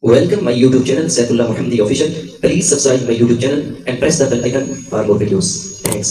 Welcome my YouTube channel Saifullah Muhammadi Official. Please subscribe my YouTube channel and press the bell icon for more videos. Thanks.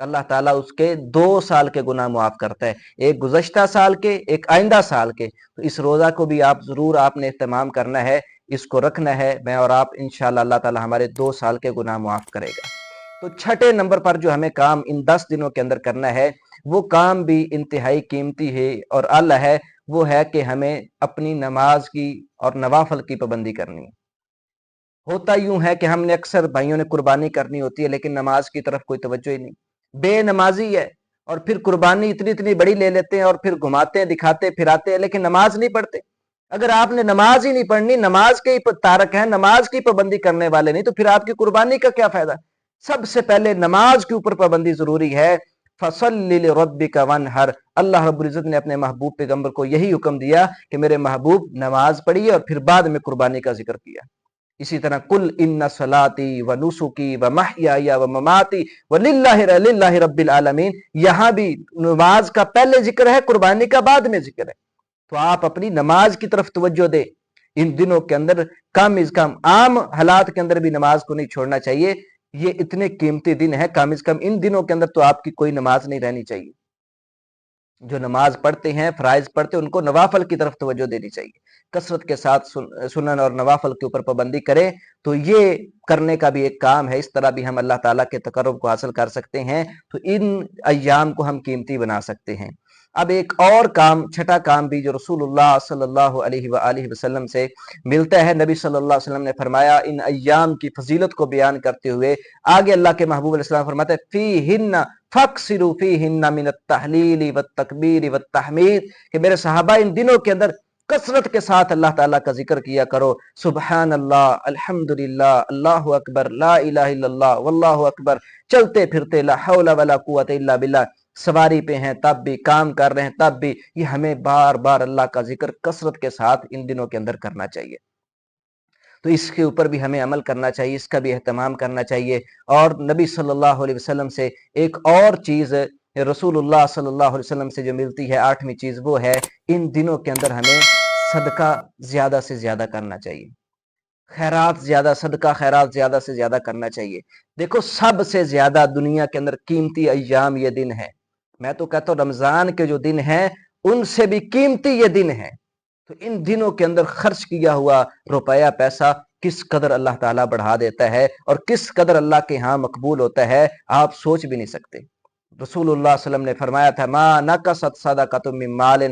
اللہ تعالیٰ اس کے 2 سال کے گناہ معاف کرتا ہے، ایک گزشتہ سال کے، ایک آئندہ سال کے۔ تو اس روزہ کو بھی ضرور آپ نے اہتمام کرنا ہے، اس کو رکھنا ہے، میں اور آپ انشاءاللہ اللہ تعالیٰ ہمارے 2 سال کے گناہ معاف کرے گا۔ تو چھٹے نمبر پر جو ہمیں کام ان 10 دنوں کے اندر کرنا ہے، وہ کام بھی انتہائی قیمتی ہے اور اعلیٰ ہے، وہ ہے کہ ہمیں اپنی نماز کی اور نوافل کی پابندی کرنی ہے۔ ہوتا یوں ہے کہ ہم نے اکثر بھائیوں نے قربانی کرنی ہوتی ہے لیکن نماز کی طرف کوئی توجہ ہی نہیں، بے نمازی ہے، اور پھر قربانی اتنی بڑی لے لیتے ہیں اور پھر گھماتے ہیں، دکھاتے پھراتے ہیں، لیکن نماز نہیں پڑھتے۔ اگر آپ نے نماز ہی نہیں پڑھنی، نماز کے ہی تارک ہیں، نماز کی پابندی کرنے والے نہیں، تو پھر آپ کی قربانی کا کیا فائدہ؟ سب سے پہلے نماز کے اوپر پابندی ضروری ہے۔ فَصَلِّ لِرَبِّكَ وَانْحَرْ، اللہ رب العزت نے اپنے محبوب پیغمبر کو یہی حکم دیا کہ میرے محبوب نماز پڑھیے، اور پھر بعد میں قربانی کا ذکر کیا۔ اسی طرح کل ان صلاتی و نسکی و محیای و مماتی و للہ رب العالمین، یہاں بھی نماز کا پہلے ذکر ہے، قربانی کا بعد میں ذکر ہے۔ تو آپ اپنی نماز کی طرف توجہ دیں، ان دنوں کے اندر کم از کم، عام حالات کے اندر بھی نماز کو نہیں چھوڑنا چاہیے۔ یہ اتنے قیمتی دن ہے، کم از کم ان دنوں کے اندر تو آپ کی کوئی نماز نہیں رہنی چاہیے۔ جو نماز پڑھتے ہیں، فرائض پڑھتے ہیں، ان کو نوافل کی طرف توجہ دینی چاہیے، کثرت کے ساتھ سنن اور نوافل کے اوپر پابندی کریں۔ تو یہ کرنے کا بھی ایک کام ہے، اس طرح بھی ہم اللہ تعالیٰ کے تقرب کو حاصل کر سکتے ہیں، تو ان ایام کو ہم قیمتی بنا سکتے ہیں۔ اب ایک اور کام، چھٹا کام بھی جو رسول اللہ صلی اللہ علیہ وآلہ وسلم سے ملتا ہے، نبی صلی اللہ علیہ وسلم نے فرمایا ان ایام کی فضیلت کو بیان کرتے ہوئے، آگے اللہ کے محبوب علیہ السلام فرماتے ہیں فیہن فَاقْصِرُوا فِيهِنَّ مِنَ التَّحْلِيلِ وَالتَّكْبِيرِ وَالتَّحْمِيدِ، کہ میرے صحابہ ان دنوں کے اندر کثرت کے ساتھ اللہ تعالیٰ کا ذکر کیا کرو، سبحان اللہ، الحمدللہ، اللہ اکبر، لا الہ الا اللہ، واللہ اکبر، چلتے پھرتے لا حول ولا قوت الا باللہ، سواری پہ ہیں تب بھی، کام کر رہے ہیں تب بھی، یہ ہمیں بار بار اللہ کا ذکر کثرت کے ساتھ ان دنوں کے اندر کرنا چاہیے۔ تو اس کے اوپر بھی ہمیں عمل کرنا چاہیے، اس کا بھی اہتمام کرنا چاہیے۔ اور نبی صلی اللہ علیہ وسلم سے ایک اور چیز رسول اللہ صلی اللہ علیہ وسلم سے جو ملتی ہے، 8ویں چیز، وہ ہے ان دنوں کے اندر ہمیں صدقہ زیادہ سے زیادہ کرنا چاہیے، خیرات زیادہ، صدقہ خیرات زیادہ سے زیادہ کرنا چاہیے۔ دیکھو سب سے زیادہ دنیا کے اندر قیمتی ایام یہ دن ہے، میں تو کہتا ہوں رمضان کے جو دن ہیں ان سے بھی قیمتی یہ دن ہے۔ تو ان دنوں کے اندر خرچ کیا ہوا روپیہ پیسہ کس قدر اللہ تعالیٰ بڑھا دیتا ہے اور کس قدر اللہ کے ہاں مقبول ہوتا ہے، آپ سوچ بھی نہیں سکتے۔ رسول اللہ صلی اللہ علیہ وسلم نے فرمایا تھا ما نقصت صدقۃ من مال،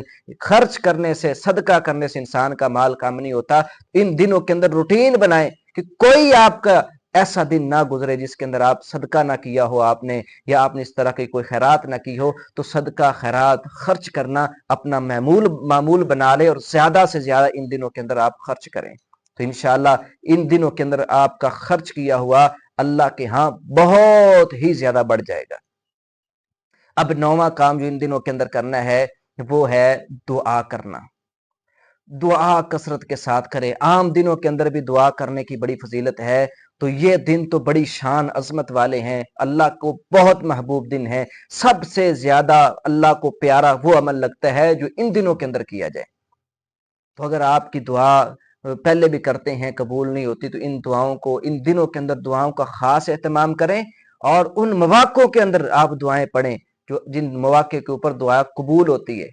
خرچ کرنے سے، صدقہ کرنے سے انسان کا مال کم نہیں ہوتا۔ ان دنوں کے اندر روٹین بنائیں کہ کوئی آپ کا ایسا دن نہ گزرے جس کے اندر آپ صدقہ نہ کیا ہو آپ نے، یا آپ نے اس طرح کی کوئی خیرات نہ کی ہو۔ تو صدقہ خیرات خرچ کرنا اپنا معمول بنا لے، اور زیادہ سے زیادہ ان دنوں کے اندر آپ خرچ کریں، تو انشاءاللہ ان دنوں کے اندر آپ کا خرچ کیا ہوا اللہ کے ہاں بہت ہی زیادہ بڑھ جائے گا۔ اب 9واں کام جو ان دنوں کے اندر کرنا ہے، وہ ہے دعا کرنا۔ دعا کثرت کے ساتھ کرے، عام دنوں کے اندر بھی دعا کرنے کی بڑی فضیلت ہے، تو یہ دن تو بڑی شان عظمت والے ہیں، اللہ کو بہت محبوب دن ہے۔ سب سے زیادہ اللہ کو پیارا وہ عمل لگتا ہے جو ان دنوں کے اندر کیا جائے۔ تو اگر آپ کی دعا پہلے بھی کرتے ہیں قبول نہیں ہوتی، تو ان دعاؤں کو، ان دنوں کے اندر دعاؤں کا خاص اہتمام کریں، اور ان مواقعوں کے اندر آپ دعائیں پڑھیں جن مواقع کے اوپر دعا قبول ہوتی ہے۔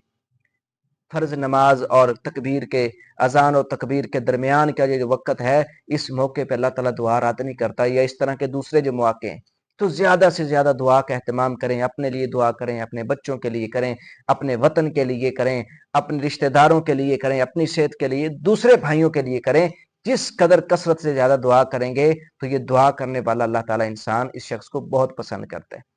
فرض نماز اور تکبیر کے، اذان اور تکبیر کے درمیان کا جو وقت ہے، اس موقع پہ اللہ تعالیٰ دعا رد نہیں کرتا، یا اس طرح کے دوسرے جو مواقع ہیں، تو زیادہ سے زیادہ دعا کا اہتمام کریں، اپنے لیے دعا کریں، اپنے بچوں کے لیے کریں، اپنے وطن کے لیے کریں، اپنے رشتہ داروں کے لیے کریں، اپنی صحت کے لیے، دوسرے بھائیوں کے لیے کریں۔ جس قدر کثرت سے زیادہ دعا کریں گے تو یہ دعا کرنے والا اللہ تعالیٰ انسان اس شخص کو بہت پسند کرتا ہے۔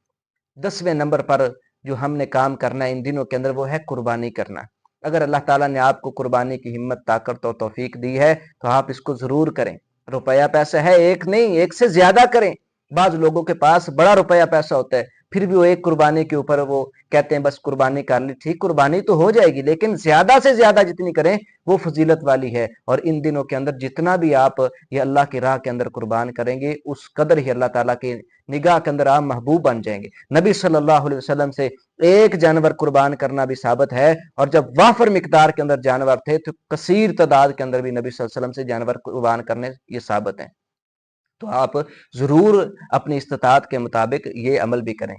10ویں نمبر پر جو ہم نے کام کرنا ہے ان دنوں کے اندر، وہ ہے قربانی کرنا۔ اگر اللہ تعالیٰ نے آپ کو قربانی کی ہمت، طاقت اور توفیق دی ہے تو آپ اس کو ضرور کریں۔ روپیہ پیسہ ہے، ایک نہیں، ایک سے زیادہ کریں۔ بعض لوگوں کے پاس بڑا روپیہ پیسہ ہوتا ہے، پھر بھی وہ ایک قربانی کے اوپر وہ کہتے ہیں بس قربانی کر لی، ٹھیک قربانی تو ہو جائے گی، لیکن زیادہ سے زیادہ جتنی کریں وہ فضیلت والی ہے۔ اور ان دنوں کے اندر جتنا بھی آپ یہ اللہ کی راہ کے اندر قربان کریں گے، اس قدر ہی اللہ تعالیٰ کی نگاہ کے اندر آپ محبوب بن جائیں گے۔ نبی صلی اللہ علیہ وسلم سے ایک جانور قربان کرنا بھی ثابت ہے، اور جب وافر مقدار کے اندر جانور تھے تو کثیر تعداد کے اندر بھی نبی صلی اللہ علیہ وسلم سے جانور قربان کرنے یہ ثابت ہیں۔ تو آپ ضرور اپنی استطاعت کے مطابق یہ عمل بھی کریں۔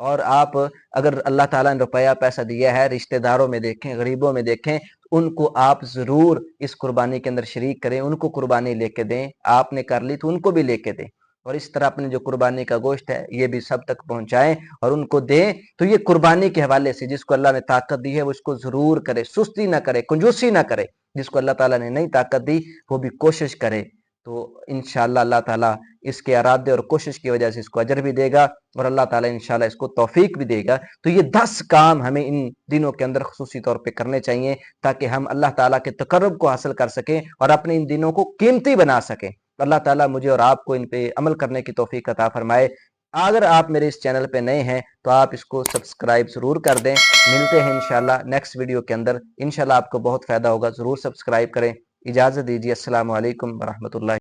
اور آپ اگر اللہ تعالیٰ نے روپیہ پیسہ دیا ہے، رشتہ داروں میں دیکھیں، غریبوں میں دیکھیں، ان کو آپ ضرور اس قربانی کے اندر شریک کریں، ان کو قربانی لے کے دیں، آپ نے کر لی تو ان کو بھی لے کے دیں، اور اس طرح اپنے جو قربانی کا گوشت ہے یہ بھی سب تک پہنچائیں اور ان کو دیں۔ تو یہ قربانی کے حوالے سے جس کو اللہ نے طاقت دی ہے وہ اس کو ضرور کرے، سستی نہ کرے، کنجوسی نہ کرے۔ جس کو اللہ تعالیٰ نے نہیں طاقت دی وہ بھی کوشش کرے، تو انشاءاللہ اللہ تعالیٰ اس کے ارادے اور کوشش کی وجہ سے اس کو اجر بھی دے گا، اور اللہ تعالیٰ انشاءاللہ اس کو توفیق بھی دے گا۔ تو یہ 10 کام ہمیں ان دنوں کے اندر خصوصی طور پہ کرنے چاہیے تاکہ ہم اللہ تعالیٰ کے تقرب کو حاصل کر سکیں اور اپنے ان دنوں کو قیمتی بنا سکیں۔ اللہ تعالیٰ مجھے اور آپ کو ان پہ عمل کرنے کی توفیق عطا فرمائے۔ اگر آپ میرے اس چینل پہ نئے ہیں تو آپ اس کو سبسکرائب ضرور کر دیں۔ ملتے ہیں انشاءاللہ نیکسٹ ویڈیو کے اندر، انشاءاللہ آپ کو بہت فائدہ ہوگا، ضرور سبسکرائب کریں۔ اجازت دیجیے، السلام علیکم ورحمۃ اللہ۔